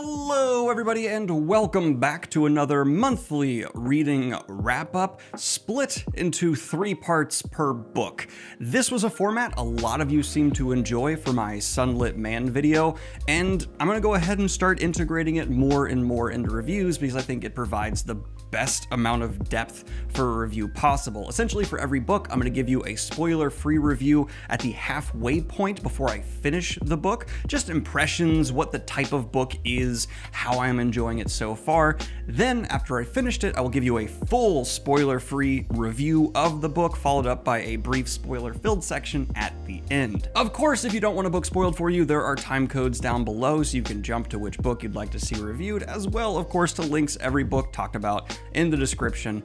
Hello everybody and welcome back to another monthly reading wrap-up split into 3 parts per book. This was a format a lot of you seem to enjoy for my Sunlit Man video, and I'm gonna go ahead and start integrating it more and more into reviews because I think it provides the best amount of depth for a review possible. Essentially, for every book, I'm gonna give you a spoiler-free review at the halfway point before I finish the book. Just impressions, what the type of book is, how I'm enjoying it so far. Then, after I finished it, I will give you a full spoiler-free review of the book, followed up by a brief spoiler-filled section at the end. Of course, if you don't want a book spoiled for you, there are time codes down below so you can jump to which book you'd like to see reviewed, as well, of course, to links every book talked about in the description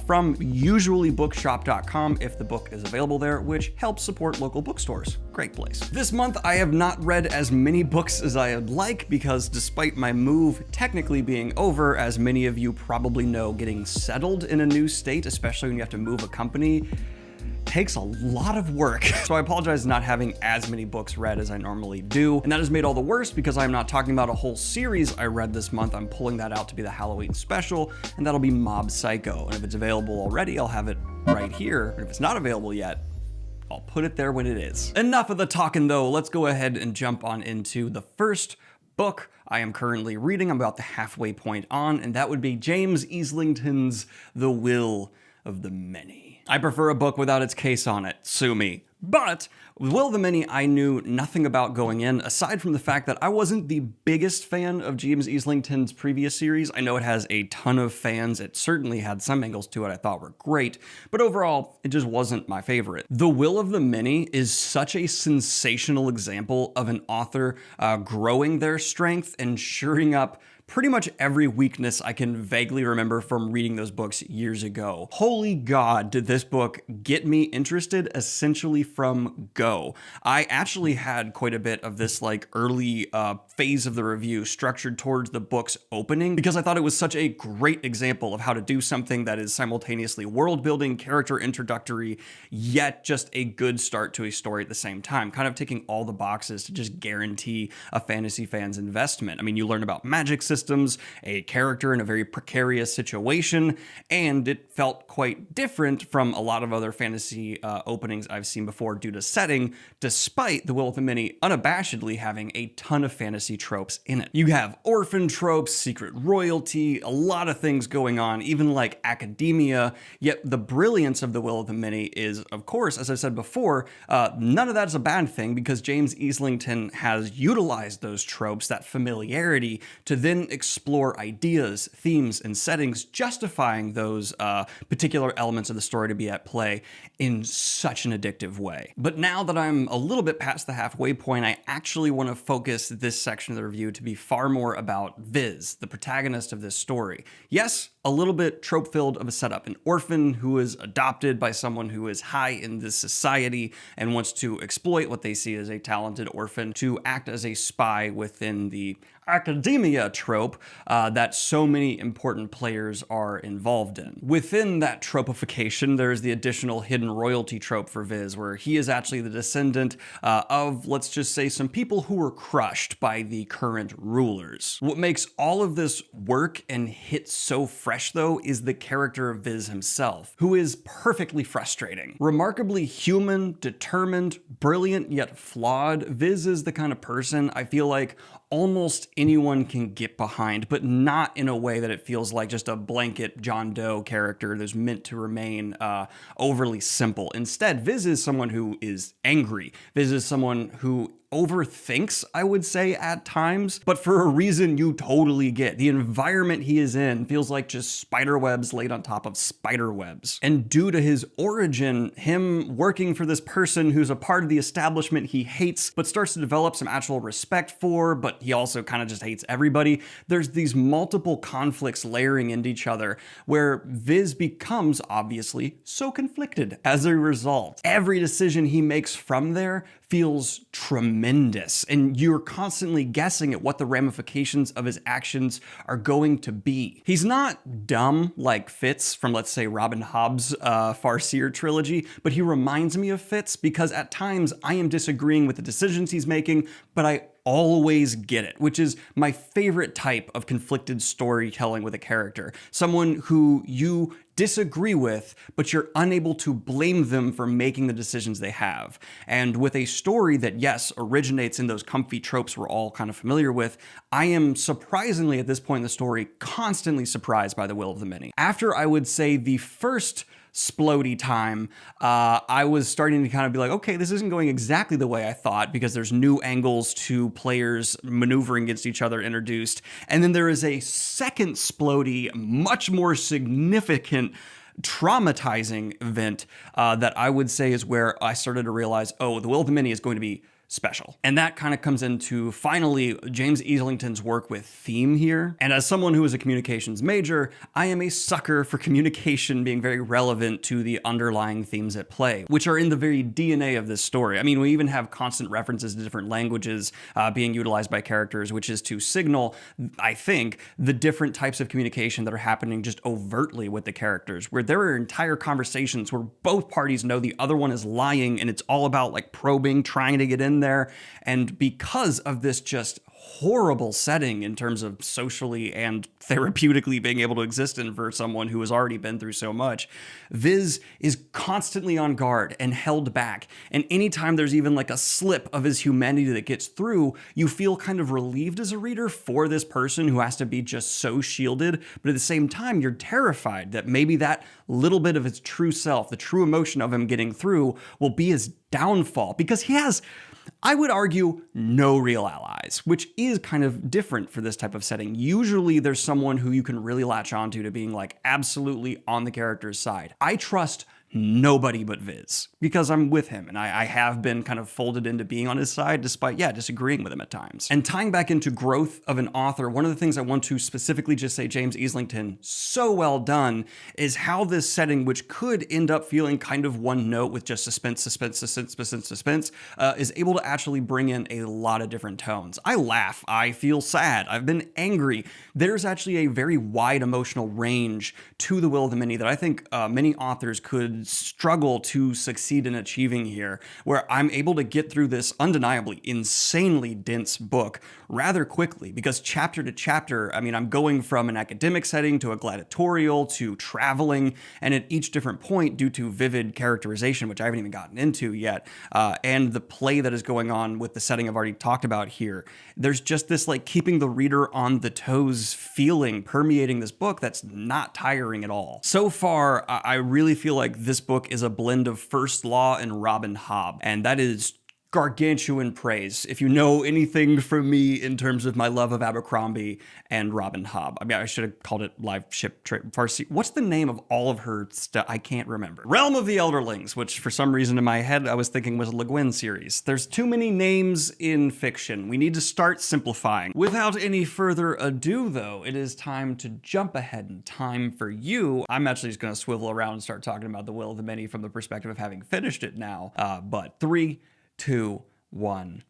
from usually bookshop.com if the book is available there, which helps support local bookstores. Great place. This month, I have not read as many books as I would like because despite my move technically being over, as many of you probably know, getting settled in a new state, especially when you have to move a company, takes a lot of work. So I apologize not having as many books read as I normally do. And that has made all the worse because I'm not talking about a whole series I read this month. I'm pulling that out to be the Halloween special, and that'll be Mob Psycho. And if it's available already, I'll have it right here. And if it's not available yet, I'll put it there when it is. Enough of the talking though, let's go ahead and jump on into the first book I am currently reading. I'm about the halfway point on, and that would be James Islington's The Will of the Many. I prefer a book without its case on it, sue me. But with Will of the Many, I knew nothing about going in, aside from the fact that I wasn't the biggest fan of James Islington's previous series. I know it has a ton of fans. It certainly had some angles to it I thought were great, but overall, it just wasn't my favorite. The Will of the Many is such a sensational example of an author growing their strength and shoring up pretty much every weakness I can vaguely remember from reading those books years ago. Holy God, did this book get me interested essentially from go. I actually had quite a bit of this like early phase of the review structured towards the book's opening because I thought it was such a great example of how to do something that is simultaneously world building, character introductory, yet just a good start to a story at the same time, kind of ticking all the boxes to just guarantee a fantasy fan's investment. I mean, you learn about magic systems, a character in a very precarious situation, and it felt quite different from a lot of other fantasy openings I've seen before due to setting, despite The Will of the Many unabashedly having a ton of fantasy tropes in it. You have orphan tropes, secret royalty, a lot of things going on, even like academia, yet the brilliance of The Will of the Many is, of course, as I said before, none of that is a bad thing because James Islington has utilized those tropes, that familiarity, to then explore ideas, themes, and settings, justifying those particular elements of the story to be at play in such an addictive way. But now that I'm a little bit past the halfway point, I actually want to focus this section of the review to be far more about Viz, the protagonist of this story. Yes, a little bit trope-filled of a setup. An orphan who is adopted by someone who is high in this society and wants to exploit what they see as a talented orphan to act as a spy within the academia trope that so many important players are involved in. Within that tropification, there's the additional hidden royalty trope for Viz, where he is actually the descendant of, let's just say, some people who were crushed by the current rulers. What makes all of this work and hit so fresh, though, is the character of Viz himself, who is perfectly frustrating. Remarkably human, determined, brilliant, yet flawed, Viz is the kind of person I feel like almost anyone can get behind, but not in a way that it feels like just a blanket John Doe character that's meant to remain overly simple. Instead, Viz is someone who is angry. Viz is someone who overthinks, I would say, at times, but for a reason you totally get. The environment he is in feels like just spider webs laid on top of spider webs. And due to his origin, him working for this person who's a part of the establishment he hates, but starts to develop some actual respect for, but he also kind of just hates everybody, there's these multiple conflicts layering into each other where Viz becomes, obviously, so conflicted as a result. Every decision he makes from there feels tremendous, and you're constantly guessing at what the ramifications of his actions are going to be. He's not dumb like Fitz from, let's say, Robin Hobb's Farseer trilogy, but he reminds me of Fitz because at times I am disagreeing with the decisions he's making, but I always get it, which is my favorite type of conflicted storytelling with a character. Someone who you disagree with, but you're unable to blame them for making the decisions they have. And with a story that, yes, originates in those comfy tropes we're all kind of familiar with, I am surprisingly at this point in the story constantly surprised by the will of the many. After, I would say, the first splody time, I was starting to kind of be like, okay, this isn't going exactly the way I thought, because there's new angles to players maneuvering against each other introduced. And then there is a second splody, much more significant, traumatizing event that I would say is where I started to realize, oh, the will of the many is going to be special. And that kind of comes into, finally, James Easlington's work with theme here. And as someone who is a communications major, I am a sucker for communication being very relevant to the underlying themes at play, which are in the very DNA of this story. I mean, we even have constant references to different languages being utilized by characters, which is to signal, I think, the different types of communication that are happening just overtly with the characters, where there are entire conversations where both parties know the other one is lying, and it's all about like probing, trying to get in there. And because of this just horrible setting in terms of socially and therapeutically being able to exist in for someone who has already been through so much, Viz is constantly on guard and held back. And anytime there's even like a slip of his humanity that gets through, you feel kind of relieved as a reader for this person who has to be just so shielded. But at the same time, you're terrified that maybe that little bit of his true self, the true emotion of him getting through, will be his downfall, because he has, I would argue, no real allies, which is kind of different for this type of setting. Usually there's someone who you can really latch onto to being like absolutely on the character's side. I trust nobody but Viz, because I'm with him, and I have been kind of folded into being on his side despite, disagreeing with him at times. And tying back into growth of an author, one of the things I want to specifically just say James Easlington so well done is how this setting, which could end up feeling kind of one note with just suspense, is able to actually bring in a lot of different tones. I laugh, I feel sad, I've been angry. There's actually a very wide emotional range to the will of the many that I think many authors could struggle to succeed in achieving here, where I'm able to get through this undeniably insanely dense book rather quickly, because chapter to chapter, I mean, I'm going from an academic setting to a gladiatorial to traveling, and at each different point, due to vivid characterization, which I haven't even gotten into yet, and the play that is going on with the setting I've already talked about here, there's just this like keeping the reader on the toes feeling permeating this book that's not tiring at all. So far, I really feel like this book is a blend of First Law and Robin Hobb, and that is gargantuan praise. If you know anything from me in terms of my love of Abercrombie and Robin Hobb. I mean, I should have called it Live Ship Farsi. What's the name of all of her stuff? I can't remember. Realm of the Elderlings, which for some reason in my head I was thinking was a Le Guin series. There's too many names in fiction. We need to start simplifying. Without any further ado, though, it is time to jump ahead in time for you. I'm actually just going to swivel around and start talking about The Will of the Many from the perspective of having finished it now. But 3, 2, 1.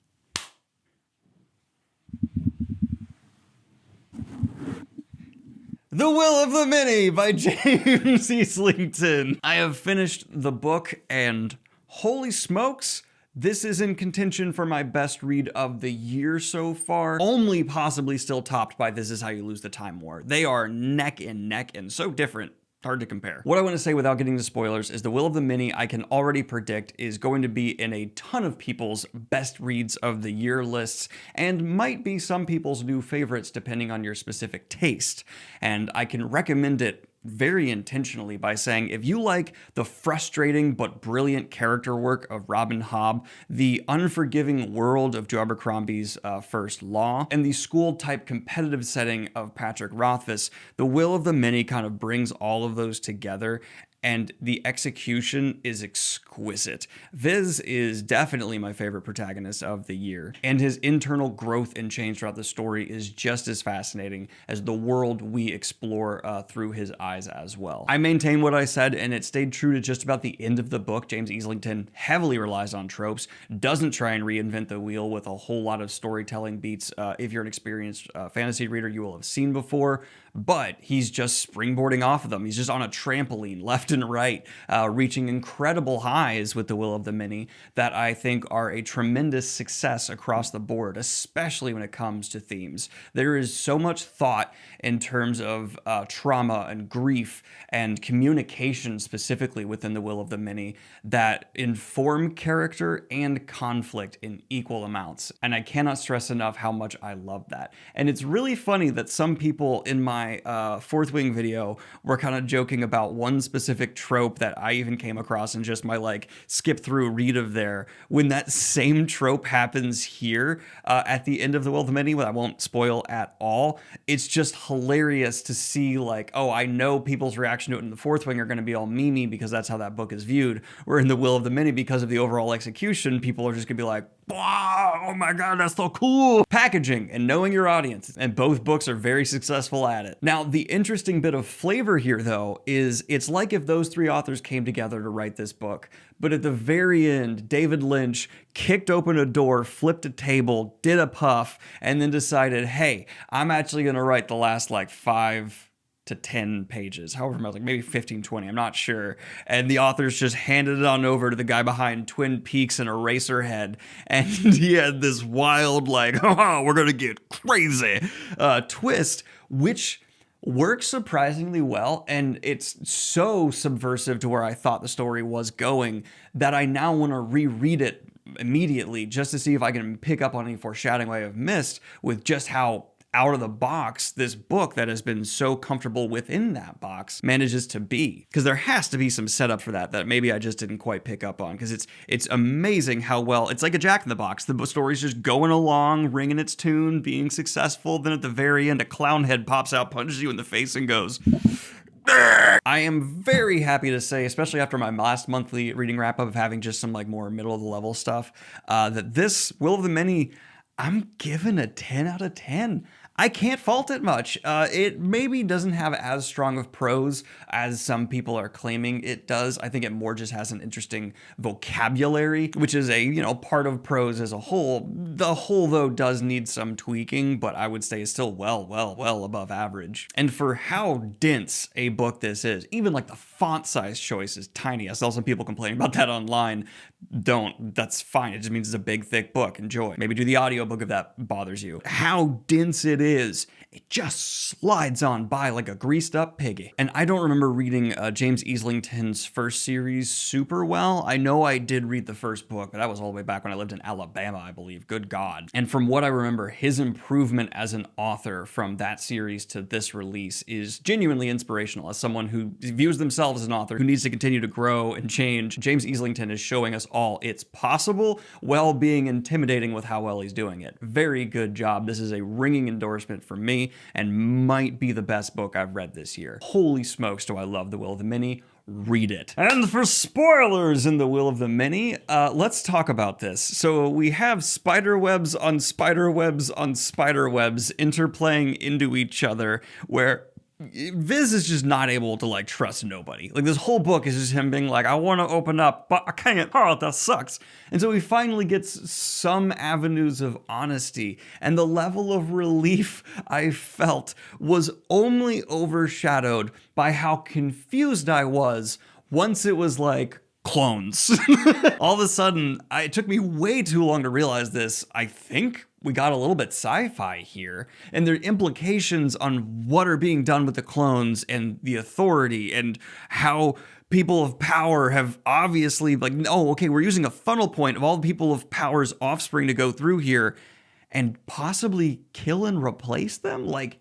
The Will of the Many by James Easlington. I have finished the book, and holy smokes, this is in contention for my best read of the year so far. Only possibly still topped by This Is How You Lose the Time War. They are neck and neck and so different. Hard to compare. What I want to say without getting into spoilers is The Will of the Many, I can already predict, is going to be in a ton of people's best reads of the year lists, and might be some people's new favorites depending on your specific taste. And I can recommend it very intentionally by saying, if you like the frustrating but brilliant character work of Robin Hobb, the unforgiving world of Joe Abercrombie's First Law, and the school-type competitive setting of Patrick Rothfuss, The Will of the Many kind of brings all of those together, and the execution is exquisite. Viz is definitely my favorite protagonist of the year, and his internal growth and change throughout the story is just as fascinating as the world we explore through his eyes as well. I maintain what I said, and it stayed true to just about the end of the book. James Easlington heavily relies on tropes, doesn't try and reinvent the wheel with a whole lot of storytelling beats if you're an experienced fantasy reader you will have seen before. but he's just springboarding off of them. He's just on a trampoline left and right, reaching incredible highs with The Will of the Many that I think are a tremendous success across the board, especially when it comes to themes. There is so much thought in terms of trauma and grief and communication specifically within The Will of the Many that inform character and conflict in equal amounts. And I cannot stress enough how much I love that. And it's really funny that some people in my Fourth Wing video were kind of joking about one specific trope that I even came across in just my like skip through read of there, when that same trope happens here at the end of The Will of the Many, what I won't spoil at all. It's just hilarious to see like, oh, I know people's reaction to it in the Fourth Wing are going to be all memey because that's how that book is viewed. Where in The Will of the Many, because of the overall execution, people are just going to be like, wow, oh my god, that's so cool. Packaging and knowing your audience, and both books are very successful at it. Now, the interesting bit of flavor here, though, is it's like if those three authors came together to write this book, but at the very end, David Lynch kicked open a door, flipped a table, did a puff, and then decided, hey, I'm actually going to write the last like 5 to 10 pages, however much, like maybe 15, 20, I'm not sure. And the authors just handed it on over to the guy behind Twin Peaks and Eraserhead. And he had this wild, like, oh, we're going to get crazy twist, which works surprisingly well. And it's so subversive to where I thought the story was going that I now want to reread it immediately just to see if I can pick up on any foreshadowing I have missed with just how out of the box this book that has been so comfortable within that box manages to be. Because there has to be some setup for that maybe I just didn't quite pick up on, because it's amazing how well it's like a Jack in the Box. The story's just going along, ringing its tune, being successful, then at the very end a clown head pops out, punches you in the face, and goes, I am very happy to say, especially after my last monthly reading wrap up of having just some like more middle of the level stuff, that this Will of the Many, I'm giving a 10 out of 10. I can't fault it much. It maybe doesn't have as strong of prose as some people are claiming it does. I think it more just has an interesting vocabulary, which is a, part of prose as a whole. The whole, though, does need some tweaking, but I would say is still well above average. And for how dense a book this is, even like the font size choice is tiny. I saw some people complaining about that online. That's fine. It just means it's a big, thick book. Enjoy. Maybe do the audiobook if that bothers you. How dense it is, it just slides on by like a greased up piggy. And I don't remember reading James Easlington's first series super well. I know I did read the first book, but that was all the way back when I lived in Alabama, I believe. Good God. And from what I remember, his improvement as an author from that series to this release is genuinely inspirational. As someone who views themselves as an author who needs to continue to grow and change, James Easlington is showing us all it's possible while being intimidating with how well he's doing it. Very good job. This is a ringing endorsement for me and might be the best book I've read this year. Holy smokes, do I love The Will of the Many. Read it. And for spoilers in The Will of the Many, let's talk about this. So we have spiderwebs on spiderwebs on spiderwebs interplaying into each other, where Viz is just not able to like trust nobody. Like this whole book is just him being like, I want to open up, but I can't. Oh, that sucks. And so he finally gets some avenues of honesty, and the level of relief I felt was only overshadowed by how confused I was once it was like, clones. All of a sudden, it took me way too long to realize this. I think we got a little bit sci-fi here, and there are implications on what are being done with the clones and the authority and how people of power have obviously like, oh, okay, we're using a funnel point of all the people of power's offspring to go through here and possibly kill and replace them. Like,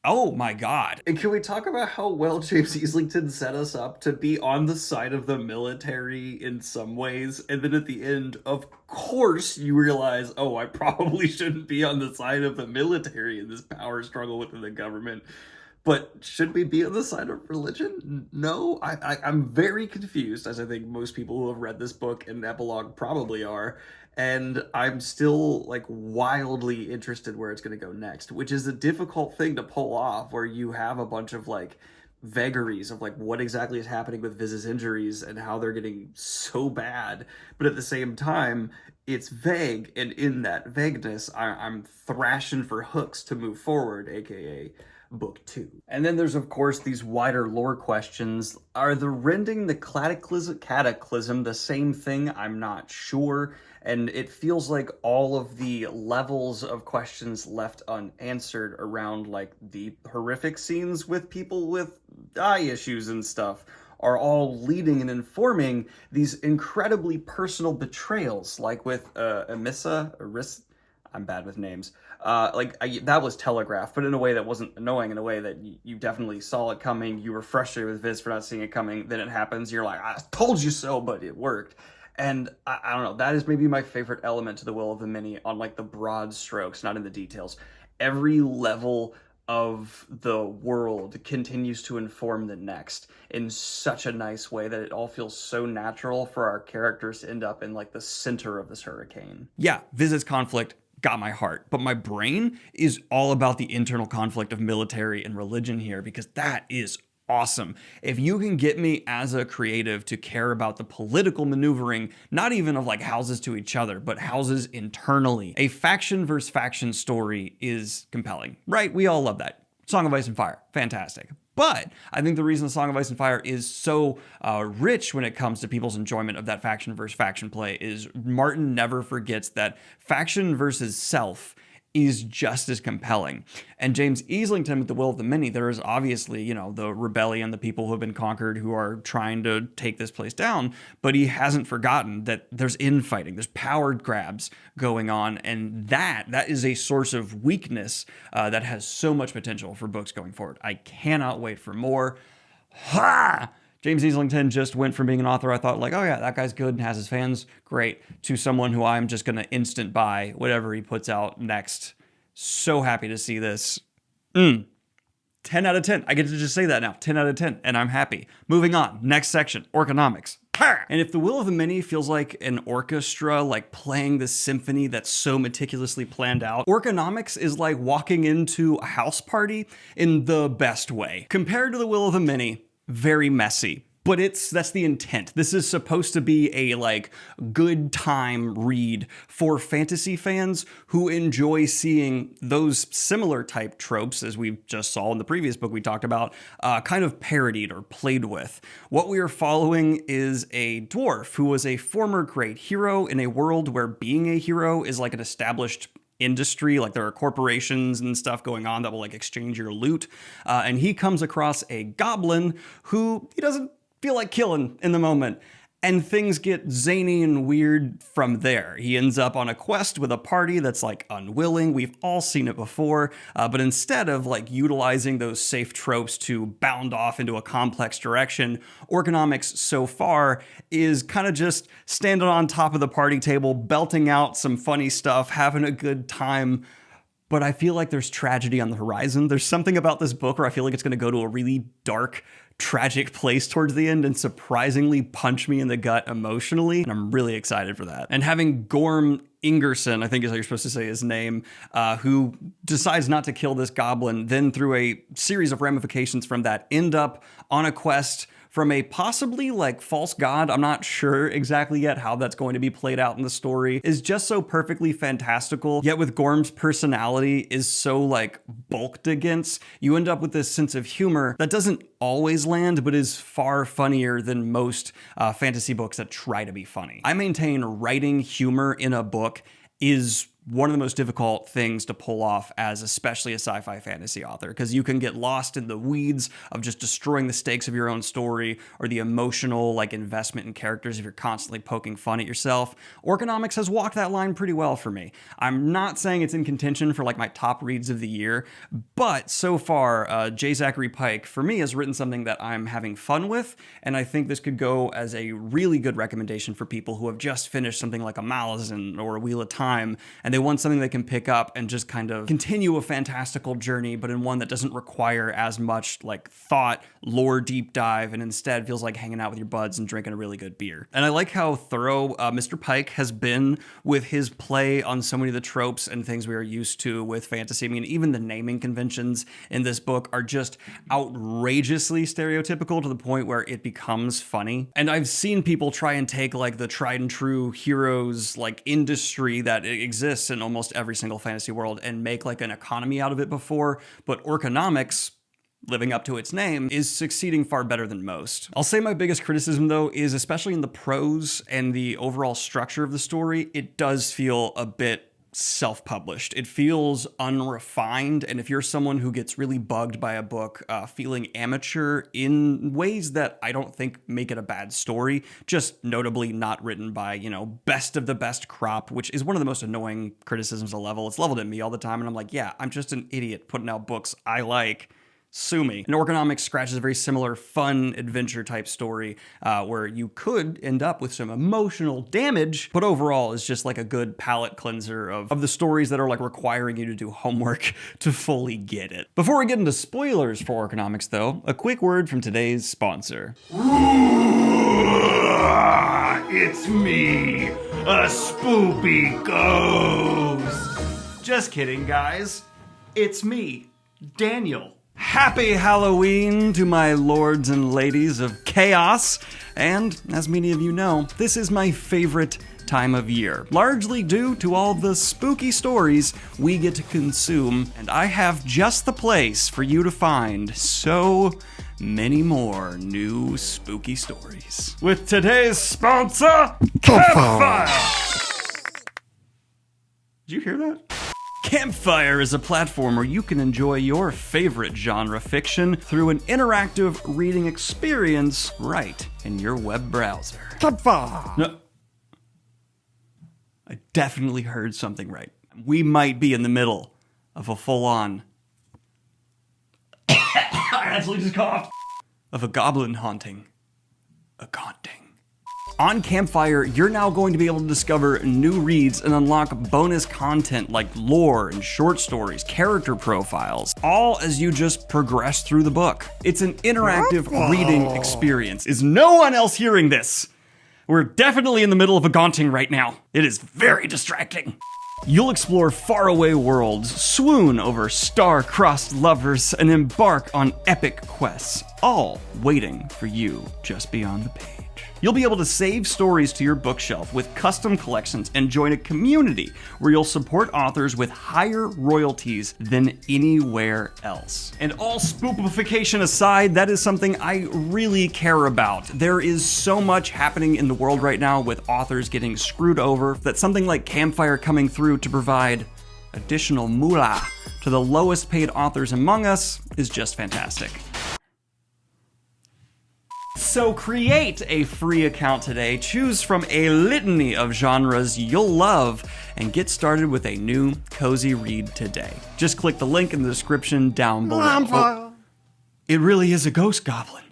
oh my God. And can we talk about how well James Easlington set us up to be on the side of the military in some ways, and then at the end, of course, you realize, oh, I probably shouldn't be on the side of the military in this power struggle within the government. But should we be on the side of religion? No, I'm very confused, as I think most people who have read this book and epilogue probably are. And I'm still like wildly interested where it's going to go next, which is a difficult thing to pull off, where you have a bunch of like vagaries of like what exactly is happening with Viz's injuries and how they're getting so bad. But at the same time, it's vague, and in that vagueness, I'm thrashing for hooks to move forward, aka book two. And then there's, of course, these wider lore questions. Are the rending the cataclysm the same thing? I'm not sure. And it feels like all of the levels of questions left unanswered around, like, the horrific scenes with people with eye issues and stuff are all leading and informing these incredibly personal betrayals, like with Arissa. I'm bad with names. That was telegraphed, but in a way that wasn't annoying, in a way that you definitely saw it coming. You were frustrated with Viz for not seeing it coming. Then it happens. You're like, I told you so, but it worked. And I don't know, that is maybe my favorite element to the Will of the Many on like the broad strokes, not in the details. Every level of the world continues to inform the next in such a nice way that it all feels so natural for our characters to end up in like the center of this hurricane. Yeah, Viz's conflict got my heart, but my brain is all about the internal conflict of military and religion here, because that is awesome. If you can get me as a creative to care about the political maneuvering, not even of like houses to each other, but houses internally, a faction versus faction story is compelling, right? We all love that. Song of Ice and Fire, fantastic. But I think the reason Song of Ice and Fire is so rich when it comes to people's enjoyment of that faction versus faction play is Martin never forgets that faction versus self is just as compelling. And James Easlington with The Will of the Many, there is obviously, you know, the rebellion, the people who have been conquered who are trying to take this place down, but he hasn't forgotten that there's infighting, there's power grabs going on, and that is a source of weakness that has so much potential for books going forward. I cannot wait for more. Ha! James Easlington just went from being an author I thought like, oh yeah, that guy's good and has his fans, great, to someone who I'm just going to instant buy whatever he puts out next. So happy to see this. 10 out of 10. I get to just say that now. 10 out of 10. And I'm happy. Moving on. Next section. Orconomics. And if The Will of the Many feels like an orchestra, like playing the symphony that's so meticulously planned out, Orconomics is like walking into a house party in the best way. Compared to The Will of the Many, very messy, but that's the intent. This is supposed to be a like good time read for fantasy fans who enjoy seeing those similar type tropes, as we just saw in the previous book we talked about, kind of parodied or played with. What we are following is a dwarf who was a former great hero in a world where being a hero is like an established industry, like there are corporations and stuff going on that will like exchange your loot, and he comes across a goblin who he doesn't feel like killing in the moment, and things get zany and weird from there. He ends up on a quest with a party that's like unwilling. We've all seen it before, but instead of like utilizing those safe tropes to bound off into a complex direction, Orconomics so far is kind of just standing on top of the party table, belting out some funny stuff, having a good time. But I feel like there's tragedy on the horizon. There's something about this book where I feel like it's going to go to a really dark, tragic place towards the end and surprisingly punch me in the gut emotionally. And I'm really excited for that. And having Gorm Ingerson, I think is how you're supposed to say his name, who decides not to kill this goblin, then through a series of ramifications from that, end up on a quest from a possibly like false god, I'm not sure exactly yet how that's going to be played out in the story, is just so perfectly fantastical, yet with Gorm's personality is so like bulked against, you end up with this sense of humor that doesn't always land, but is far funnier than most fantasy books that try to be funny. I maintain writing humor in a book is one of the most difficult things to pull off as especially a sci-fi fantasy author, because you can get lost in the weeds of just destroying the stakes of your own story or the emotional like investment in characters if you're constantly poking fun at yourself. Orconomics has walked that line pretty well for me. I'm not saying it's in contention for like my top reads of the year, but so far J. Zachary Pike for me has written something that I'm having fun with, and I think this could go as a really good recommendation for people who have just finished something like a Malazan or a Wheel of Time and they they want something they can pick up and just kind of continue a fantastical journey, but in one that doesn't require as much like thought, lore deep dive, and instead feels like hanging out with your buds and drinking a really good beer. And I like how thorough Mr. Pike has been with his play on so many of the tropes and things we are used to with fantasy. I mean, even the naming conventions in this book are just outrageously stereotypical to the point where it becomes funny. And I've seen people try and take like the tried and true heroes like industry that exists in almost every single fantasy world and make like an economy out of it before, but Orconomics, living up to its name, is succeeding far better than most. I'll say my biggest criticism, though, is especially in the prose and the overall structure of the story, it does feel a bit self-published. It feels unrefined, and if you're someone who gets really bugged by a book feeling amateur in ways that I don't think make it a bad story, just notably not written by, you know, best of the best crop, which is one of the most annoying criticisms of level. It's leveled at me all the time, and I'm like, yeah, I'm just an idiot putting out books I like. Sue me. And Orconomics scratches a very similar fun adventure type story where you could end up with some emotional damage, but overall is just like a good palate cleanser of the stories that are like requiring you to do homework to fully get it. Before we get into spoilers for Orconomics though, a quick word from today's sponsor. It's me, a spoopy ghost. Just kidding, guys. It's me, Daniel. Happy Halloween to my lords and ladies of chaos, and as many of you know, this is my favorite time of year, largely due to all the spooky stories we get to consume, and I have just the place for you to find so many more new spooky stories. With today's sponsor, Campfire! Did you hear that? Campfire is a platform where you can enjoy your favorite genre fiction through an interactive reading experience right in your web browser. Campfire! No. I definitely heard something right. We might be in the middle of a full-on... I actually just coughed. Of a goblin haunting. A gaunting. On Campfire, you're now going to be able to discover new reads and unlock bonus content like lore and short stories, character profiles, all as you just progress through the book. It's an interactive reading experience. Is no one else hearing this? We're definitely in the middle of a gaunting right now. It is very distracting. You'll explore faraway worlds, swoon over star-crossed lovers, and embark on epic quests, all waiting for you just beyond the page. You'll be able to save stories to your bookshelf with custom collections and join a community where you'll support authors with higher royalties than anywhere else. And all spookification aside, that is something I really care about. There is so much happening in the world right now with authors getting screwed over that something like Campfire coming through to provide additional moolah to the lowest paid authors among us is just fantastic. So create a free account today, choose from a litany of genres you'll love, and get started with a new cozy read today. Just click the link in the description down below. Oh, it really is a ghost goblin.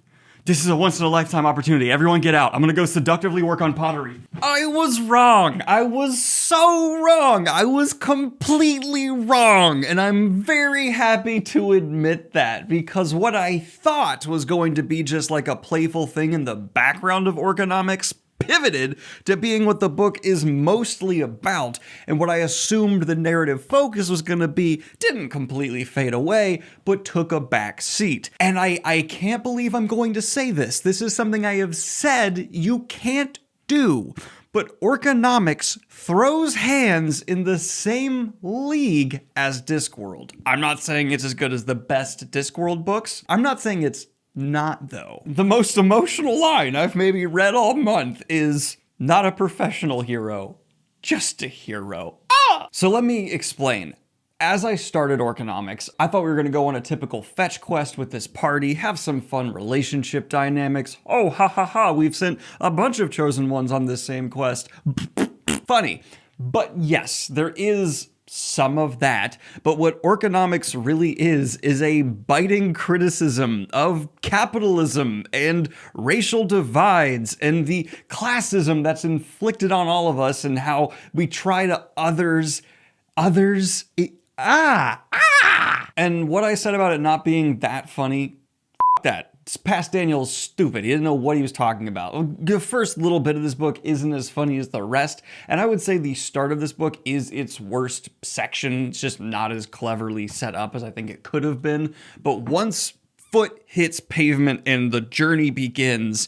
This is a once-in-a-lifetime opportunity. Everyone get out. I'm gonna go seductively work on pottery. I was wrong. I was so wrong. I was completely wrong. And I'm very happy to admit that, because what I thought was going to be just like a playful thing in the background of Orconomics pivoted to being what the book is mostly about, and what I assumed the narrative focus was going to be didn't completely fade away, but took a back seat. And I can't believe I'm going to say this. This is something I have said you can't do. But Orconomics throws hands in the same league as Discworld. I'm not saying it's as good as the best Discworld books. I'm not saying it's not, though. The most emotional line I've maybe read all month is, not a professional hero, just a hero. Ah! So let me explain. As I started Orconomics, I thought we were gonna go on a typical fetch quest with this party, have some fun relationship dynamics. Oh, ha ha ha, we've sent a bunch of chosen ones on this same quest. Funny. But yes, there is some of that, but what Orconomics really is a biting criticism of capitalism and racial divides and the classism that's inflicted on all of us, and how we try to others Others, and what I said about it not being that funny, that. Past Daniel's stupid. He didn't know what he was talking about. The first little bit of this book isn't as funny as the rest, and I would say the start of this book is its worst section. It's just not as cleverly set up as I think it could have been. But once foot hits pavement and the journey begins,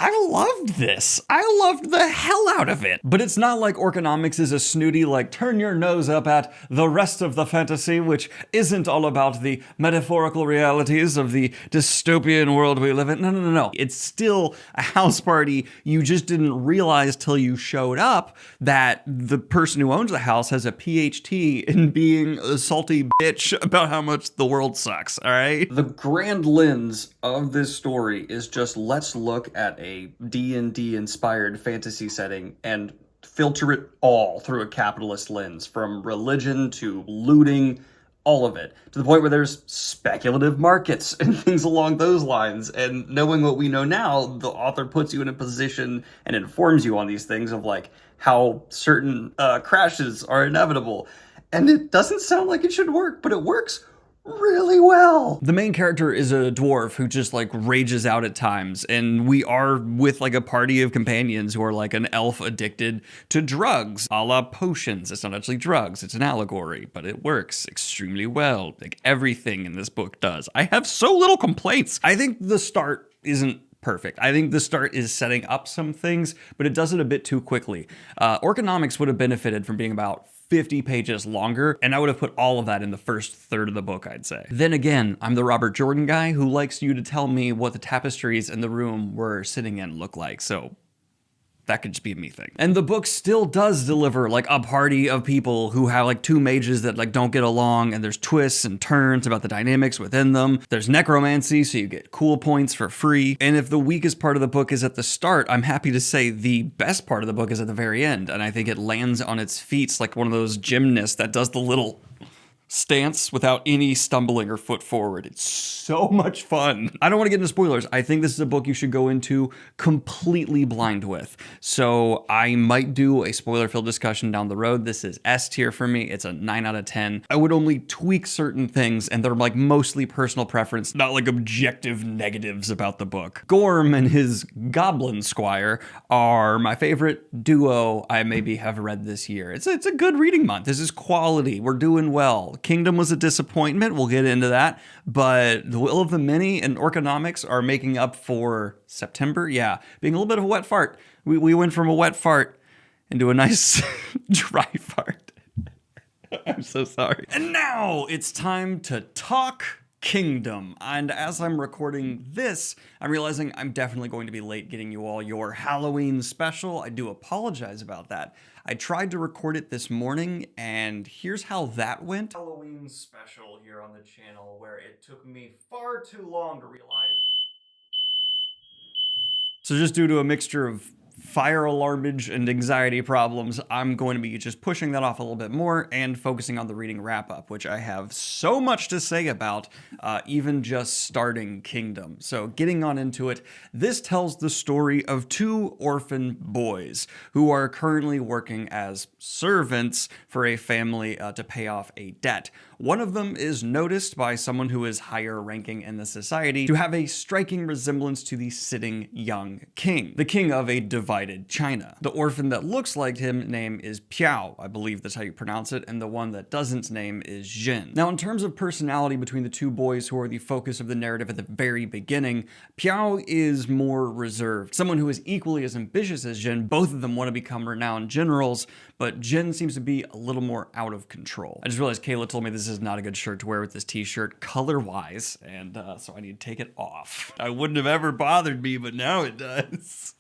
I loved this. I loved the hell out of it. But it's not like Orconomics is a snooty, like, turn your nose up at the rest of the fantasy, which isn't all about the metaphorical realities of the dystopian world we live in. No. It's still a house party. You just didn't realize till you showed up that the person who owns the house has a PhD in being a salty bitch about how much the world sucks, all right? The grand lens of this story is just, let's look at a D&D inspired fantasy setting and filter it all through a capitalist lens, from religion to looting, all of it, to the point where there's speculative markets and things along those lines. And knowing what we know now, the author puts you in a position and informs you on these things of like how certain crashes are inevitable. And it doesn't sound like it should work, but it works really well. The main character is a dwarf who just like rages out at times, and we are with like a party of companions who are like an elf addicted to drugs, a la potions. It's not actually drugs, it's an allegory, but it works extremely well. Like everything in this book does. I have so little complaints. I think the start isn't perfect. I think the start is setting up some things, but it does it a bit too quickly. Orconomics would have benefited from being about 50 pages longer, and I would have put all of that in the first third of the book, I'd say. Then again, I'm the Robert Jordan guy who likes you to tell me what the tapestries in the room we're sitting in look like, so that could just be a me thing. And the book still does deliver like a party of people who have like two mages that like don't get along, and there's twists and turns about the dynamics within them. There's necromancy, so you get cool points for free. And if the weakest part of the book is at the start, I'm happy to say the best part of the book is at the very end. And I think it lands on its feet like one of those gymnasts that does the little stance without any stumbling or foot forward. It's so much fun. I don't want to get into spoilers. I think this is a book you should go into completely blind with. So I might do a spoiler-filled discussion down the road. This is S tier for me. It's a 9 out of 10. I would only tweak certain things, and they're like mostly personal preference, not like objective negatives about the book. Gorm and his goblin squire are my favorite duo I maybe have read this year. It's a good reading month. This is quality. We're doing well. Kingdom was a disappointment. We'll get into that. But The Will of the Many and Orconomics are making up for September. Yeah, being a little bit of a wet fart. We went from a wet fart into a nice dry fart. I'm so sorry. And now it's time to talk Kingdom. And as I'm recording this, I'm realizing I'm definitely going to be late getting you all your Halloween special. I do apologize about that. I tried to record it this morning, and here's how that went. Halloween special here on the channel, where it took me far too long to realize. So just due to a mixture of fire alarmage and anxiety problems, I'm going to be just pushing that off a little bit more and focusing on the reading wrap-up, which I have so much to say about, even just starting Kingdom. So getting on into it, this tells the story of two orphan boys who are currently working as servants for a family to pay off a debt. One of them is noticed by someone who is higher ranking in the society to have a striking resemblance to the sitting young king, the king of a divided China. The orphan that looks like him name is Piao, I believe that's how you pronounce it, and the one that doesn't name is Jin. Now in terms of personality between the two boys who are the focus of the narrative at the very beginning, Piao is more reserved, someone who is equally as ambitious as Jin. Both of them want to become renowned generals, but Jin seems to be a little more out of control. I just realized Kayla told me this is not a good shirt to wear with this t-shirt color-wise, and so I need to take it off. I wouldn't have ever bothered me, but now it does.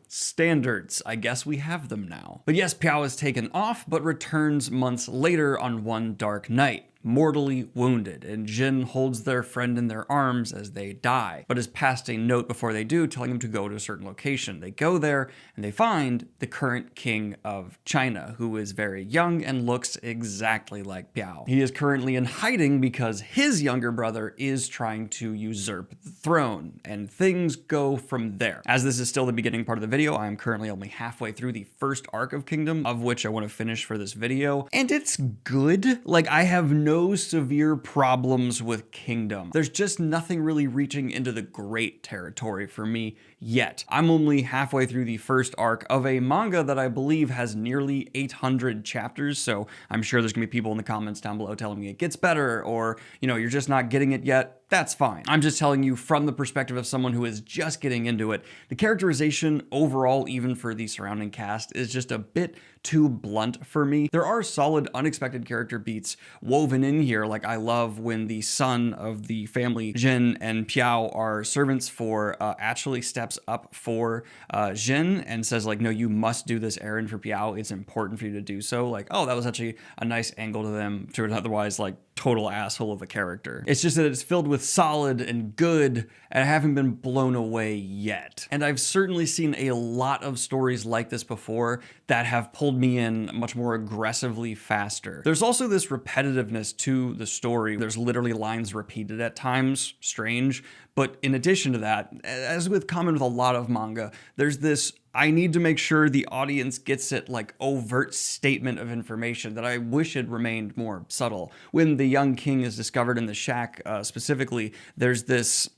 Standards. I guess we have them now. But yes, Piao is taken off, but returns months later on one dark night. mortally wounded, and Jin holds their friend in their arms as they die, but has passed a note before they do telling them to go to a certain location. They go there and they find the current king of China, who is very young and looks exactly like Piao. He is currently in hiding because his younger brother is trying to usurp the throne, and things go from there. As this is still the beginning part of the video, I am currently only halfway through the first arc of Kingdom, of which I want to finish for this video, and it's good. Like, I have no severe problems with Kingdom. There's just nothing really reaching into the great territory for me yet. I'm only halfway through the first arc of a manga that I believe has nearly 800 chapters, so I'm sure there's gonna be people in the comments down below telling me it gets better, or, you know, you're just not getting it yet. That's fine. I'm just telling you from the perspective of someone who is just getting into it. The characterization overall, even for the surrounding cast, is just a bit too blunt for me. There are solid unexpected character beats woven in here. Like, I love when the son of the family, Jin and Piao, are servants for, actually steps up for Jin and says, like, no, you must do this errand for Piao. It's important for you to do so. Like, oh, that was actually a nice angle to them, to an otherwise, like, total asshole of a character. It's just that it's filled with solid and good, and I haven't been blown away yet. And I've certainly seen a lot of stories like this before that have pulled me in much more aggressively faster. There's also this repetitiveness to the story. There's literally lines repeated at times, strange. But in addition to that, as with common with a lot of manga, there's this I need to make sure the audience gets it, like, overt statement of information that I wish had remained more subtle. When the young king is discovered in the shack, specifically, there's this,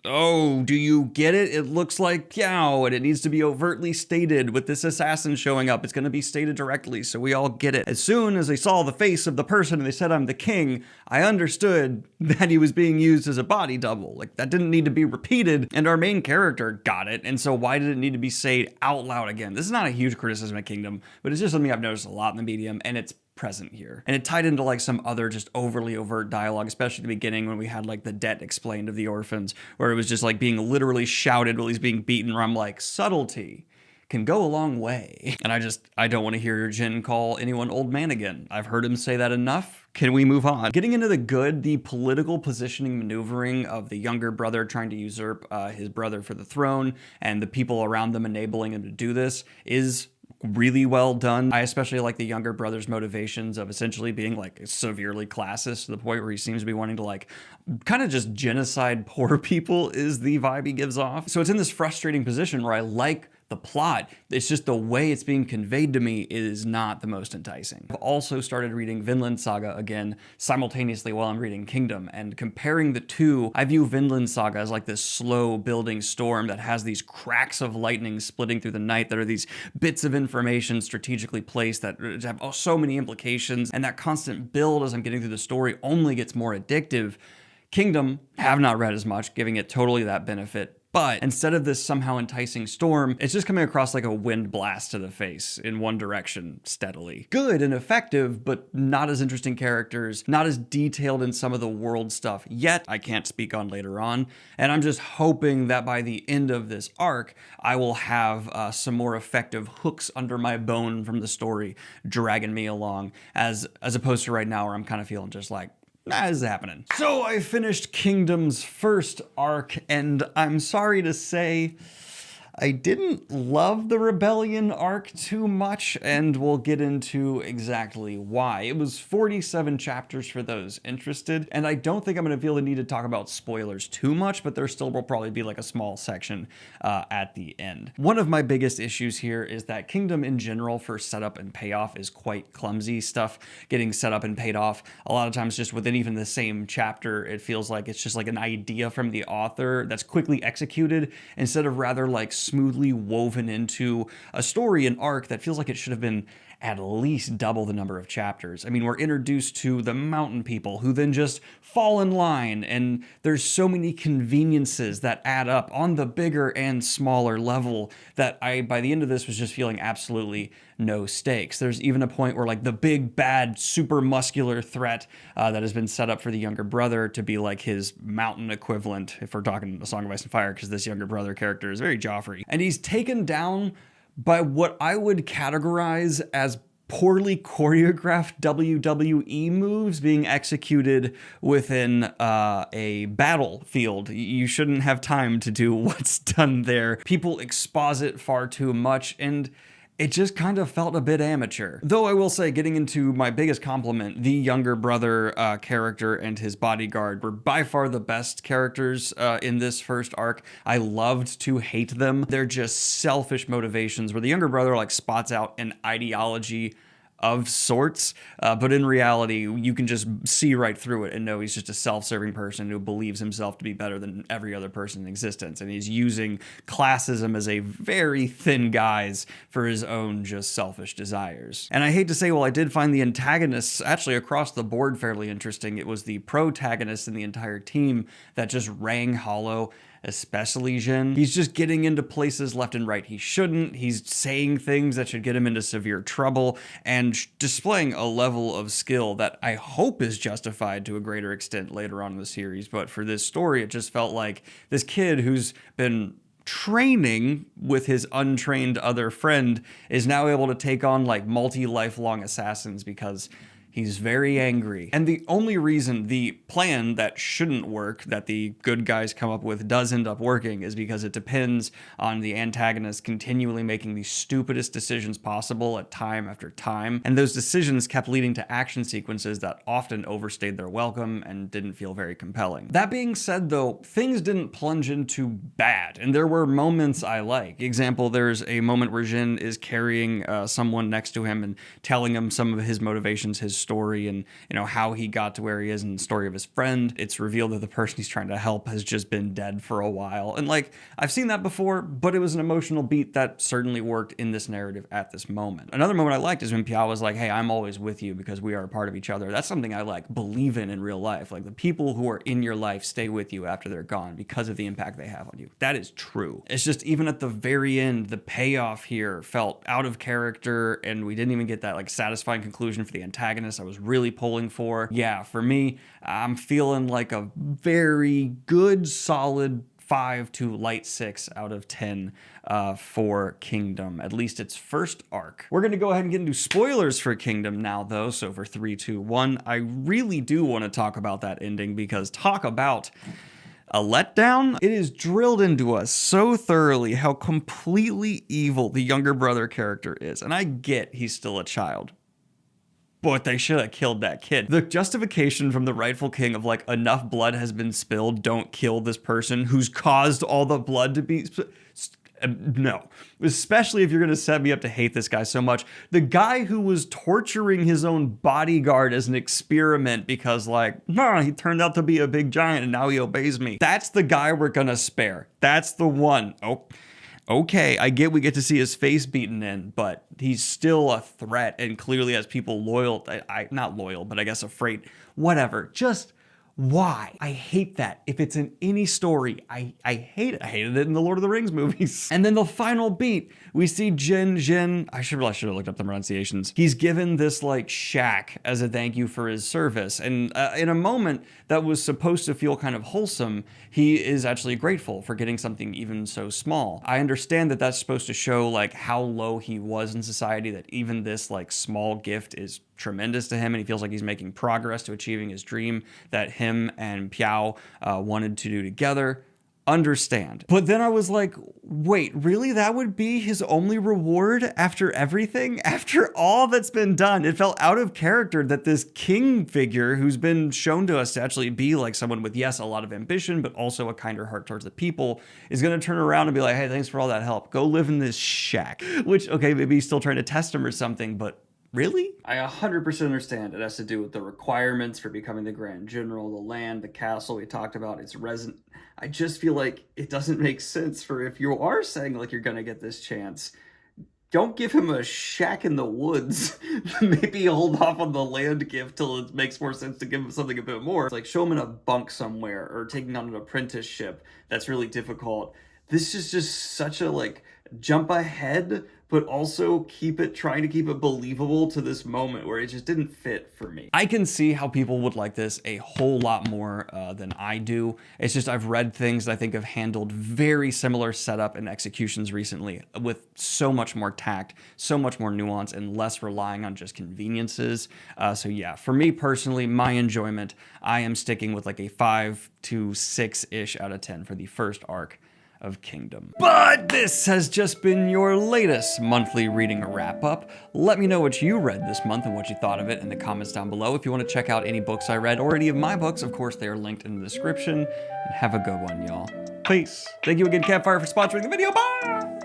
oh, do you get it? It looks like Piao, and it needs to be overtly stated with this assassin showing up. It's going to be stated directly, so we all get it. As soon as they saw the face of the person and they said, I'm the king, I understood that he was being used as a body double. Like, that didn't need to be repeated, and our main character got it, and so why did it need to be said out loud again? This is not a huge criticism of Kingdom, but it's just something I've noticed a lot in the medium, and it's present here. And it tied into, like, some other just overly overt dialogue, especially at the beginning when we had, like, the debt explained of the orphans, where it was just, like, being literally shouted while he's being beaten, where I'm like, subtlety can go a long way. And I don't want to hear Jin call anyone old man again. I've heard him say that enough. Can we move on? Getting into the good, the political positioning maneuvering of the younger brother trying to usurp his brother for the throne, and the people around them enabling him to do this, is really well done. I especially like the younger brother's motivations of essentially being, like, severely classist to the point where he seems to be wanting to, like, kind of just genocide poor people is the vibe he gives off. So it's in this frustrating position where I like the plot. It's just the way it's being conveyed to me is not the most enticing. I've also started reading Vinland Saga again simultaneously while I'm reading Kingdom, and comparing the two, I view Vinland Saga as like this slow building storm that has these cracks of lightning splitting through the night that are these bits of information strategically placed that have so many implications, and that constant build as I'm getting through the story only gets more addictive. Kingdom, have not read as much, giving it totally that benefit. But instead of this somehow enticing storm, it's just coming across like a wind blast to the face in one direction steadily. Good and effective, but not as interesting characters, not as detailed in some of the world stuff yet. I can't speak on later on. And I'm just hoping that by the end of this arc, I will have some more effective hooks under my bone from the story dragging me along, as opposed to right now where I'm kind of feeling just like, nah, this is happening. So I finished Kingdom's first arc, and I'm sorry to say, I didn't love the Rebellion arc too much, and we'll get into exactly why. It was 47 chapters for those interested, and I don't think I'm going to feel the need to talk about spoilers too much, but there still will probably be like a small section at the end. One of my biggest issues here is that Kingdom in general for setup and payoff is quite clumsy stuff. Getting set up and paid off, a lot of times just within even the same chapter, it feels like it's just like an idea from the author that's quickly executed, instead of rather like smoothly woven into a story, an arc that feels like it should have been at least double the number of chapters. I mean, we're introduced to the mountain people who then just fall in line, and there's so many conveniences that add up on the bigger and smaller level that I, by the end of this, was just feeling absolutely no stakes. There's even a point where like the big bad super muscular threat that has been set up for the younger brother to be like his mountain equivalent, if we're talking A Song of Ice and Fire, because this younger brother character is very Joffrey, and he's taken down by what I would categorize as poorly choreographed WWE moves being executed within a battlefield. You shouldn't have time to do what's done there. People exposit far too much, and it just kind of felt a bit amateur. Though I will say, getting into my biggest compliment, the younger brother character and his bodyguard were by far the best characters in this first arc. I loved to hate them. They're just selfish motivations where the younger brother like spots out an ideology of sorts, but in reality, you can just see right through it and know he's just a self-serving person who believes himself to be better than every other person in existence, and he's using classism as a very thin guise for his own just selfish desires. And I hate to say, well, I did find the antagonists actually across the board fairly interesting. It was the protagonists and the entire team that just rang hollow, especially Jin. He's just getting into places left and right he shouldn't. He's saying things that should get him into severe trouble and displaying a level of skill that I hope is justified to a greater extent later on in the series. But for this story, it just felt like this kid who's been training with his untrained other friend is now able to take on like multi-lifelong assassins because he's very angry. And the only reason the plan that shouldn't work, that the good guys come up with, does end up working is because it depends on the antagonist continually making the stupidest decisions possible at time after time. And those decisions kept leading to action sequences that often overstayed their welcome and didn't feel very compelling. That being said, though, things didn't plunge into bad, and there were moments I like. Example, there's a moment where Jin is carrying someone next to him and telling him some of his motivations, his story, and how he got to where he is, and the story of his friend. It's revealed that the person he's trying to help has just been dead for a while, and like, I've seen that before, but it was an emotional beat that certainly worked in this narrative at this moment. Another moment I liked is when Piao was like, hey, I'm always with you because we are a part of each other. That's something I like believe in real life. Like, the people who are in your life stay with you after they're gone because of the impact they have on you. That is true. It's just, even at the very end, the payoff here felt out of character, and we didn't even get that like satisfying conclusion for the antagonist I was really pulling for. Yeah, for me, I'm feeling like a very good, solid 5 to light 6 out of 10 for Kingdom, at least its first arc. We're going to go ahead and get into spoilers for Kingdom now, though. So for 3, 2, 1, I really do want to talk about that ending, because talk about a letdown. It is drilled into us so thoroughly how completely evil the younger brother character is. And I get he's still a child, but they should have killed that kid. The justification from the rightful king of like, enough blood has been spilled, don't kill this person who's caused all the blood to be no. Especially if you're going to set me up to hate this guy so much. The guy who was torturing his own bodyguard as an experiment because like, nah, he turned out to be a big giant and now he obeys me. That's the guy we're going to spare. That's the one. Oh, okay, I get we get to see his face beaten in, but he's still a threat and clearly has people loyal. Not loyal, but I guess afraid. Whatever. Just why? I hate that. If it's in any story, I hate it. I hated it in the Lord of the Rings movies. And then the final beat, we see Jin. I should have looked up the pronunciations. He's given this like shack as a thank you for his service. And in a moment that was supposed to feel kind of wholesome, he is actually grateful for getting something even so small. I understand that that's supposed to show like how low he was in society, that even this like small gift is tremendous to him, and he feels like he's making progress to achieving his dream that him and Piao wanted to do together. Understand. But then I was like, wait, really? That would be his only reward after everything? After all that's been done? It felt out of character that this king figure, who's been shown to us to actually be like someone with, yes, a lot of ambition, but also a kinder heart towards the people, is going to turn around and be like, hey, thanks for all that help. Go live in this shack. Which, okay, maybe he's still trying to test him or something, but really? I 100% understand it has to do with the requirements for becoming the Grand General, the land, the castle we talked about, its resident. I just feel like it doesn't make sense for, if you are saying like you're gonna get this chance, don't give him a shack in the woods. Maybe hold off on the land gift till it makes more sense to give him something a bit more. It's like, show him in a bunk somewhere or taking on an apprenticeship that's really difficult. this is just such a like jump ahead, but also trying to keep it believable to this moment where it just didn't fit for me. I can see how people would like this a whole lot more than I do. It's just I've read things that I think have handled very similar setup and executions recently with so much more tact, so much more nuance, and less relying on just conveniences. So yeah, for me personally, my enjoyment, I am sticking with like a 5 to 6-ish out of 10 for the first arc of Kingdom. But this has just been your latest monthly reading wrap up. Let me know what you read this month and what you thought of it in the comments down below. If you want to check out any books I read or any of my books, of course, they are linked in the description. And have a good one, y'all. Peace. Thank you again, Campfire, for sponsoring the video. Bye!